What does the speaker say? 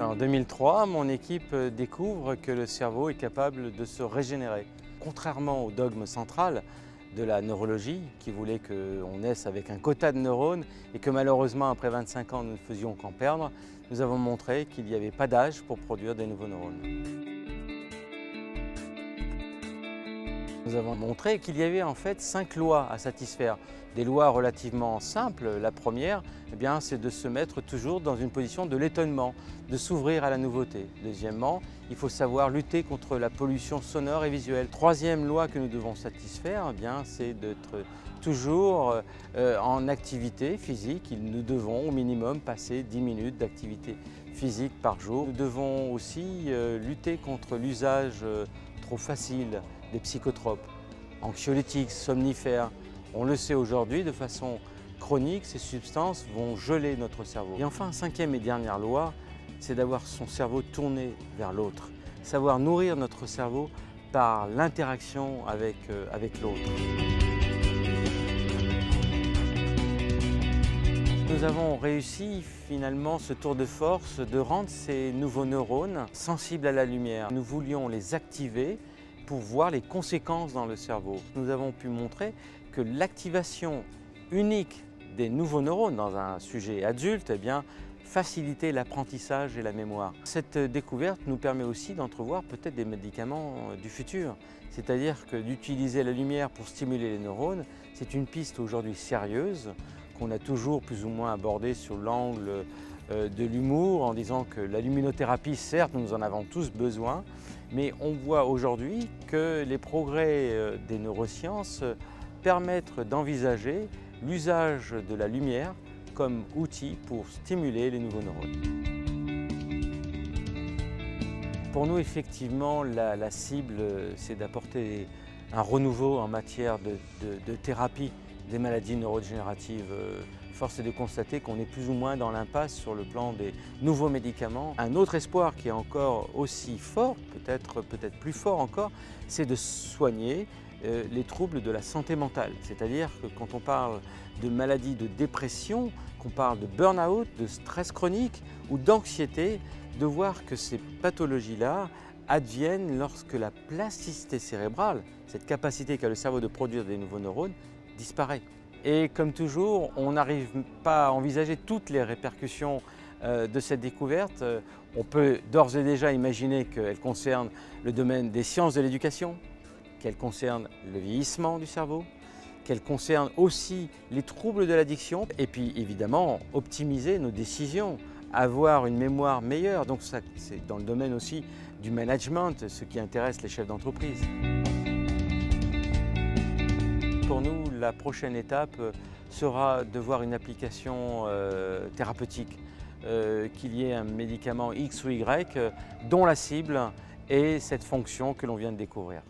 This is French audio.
En 2003, mon équipe découvre que le cerveau est capable de se régénérer. Contrairement au dogme central de la neurologie, qui voulait qu'on naisse avec un quota de neurones et que malheureusement après 25 ans nous ne faisions qu'en perdre, nous avons montré qu'il n'y avait pas d'âge pour produire des nouveaux neurones. Nous avons montré qu'il y avait en fait 5 lois à satisfaire. Des lois relativement simples. La première, c'est de se mettre toujours dans une position de l'étonnement, de s'ouvrir à la nouveauté. Deuxièmement, il faut savoir lutter contre la pollution sonore et visuelle. Troisième loi que nous devons satisfaire, c'est d'être toujours en activité physique. Nous devons au minimum passer 10 minutes d'activité physique par jour. Nous devons aussi lutter contre l'usage trop facile des psychotropes, anxiolytiques, somnifères. On le sait aujourd'hui, de façon chronique, ces substances vont geler notre cerveau. Et enfin, cinquième et dernière loi, c'est d'avoir son cerveau tourné vers l'autre. Savoir nourrir notre cerveau par l'interaction avec l'autre. Nous avons réussi finalement ce tour de force de rendre ces nouveaux neurones sensibles à la lumière. Nous voulions les activer pour voir les conséquences dans le cerveau. Nous avons pu montrer que l'activation unique des nouveaux neurones dans un sujet adulte facilitait l'apprentissage et la mémoire. Cette découverte nous permet aussi d'entrevoir peut-être des médicaments du futur. C'est-à-dire que d'utiliser la lumière pour stimuler les neurones, c'est une piste aujourd'hui sérieuse qu'on a toujours plus ou moins abordée sur l'angle de l'humour en disant que la luminothérapie, certes, nous en avons tous besoin, mais on voit aujourd'hui que les progrès des neurosciences permettent d'envisager l'usage de la lumière comme outil pour stimuler les nouveaux neurones. Pour nous, effectivement, la cible, c'est d'apporter un renouveau en matière de thérapie des maladies neurodégénératives. Force est de constater qu'on est plus ou moins dans l'impasse sur le plan des nouveaux médicaments. Un autre espoir qui est encore aussi fort, peut-être plus fort encore, c'est de soigner les troubles de la santé mentale. C'est-à-dire que quand on parle de maladies de dépression, qu'on parle de burn-out, de stress chronique ou d'anxiété, de voir que ces pathologies-là adviennent lorsque la plasticité cérébrale, cette capacité qu'a le cerveau de produire des nouveaux neurones, disparaît. Et comme toujours, on n'arrive pas à envisager toutes les répercussions de cette découverte. On peut d'ores et déjà imaginer qu'elle concerne le domaine des sciences de l'éducation, qu'elle concerne le vieillissement du cerveau, qu'elle concerne aussi les troubles de l'addiction et puis évidemment optimiser nos décisions, avoir une mémoire meilleure. Donc ça, c'est dans le domaine aussi du management, ce qui intéresse les chefs d'entreprise. Pour nous, la prochaine étape sera de voir une application thérapeutique, qu'il y ait un médicament X ou Y dont la cible est cette fonction que l'on vient de découvrir.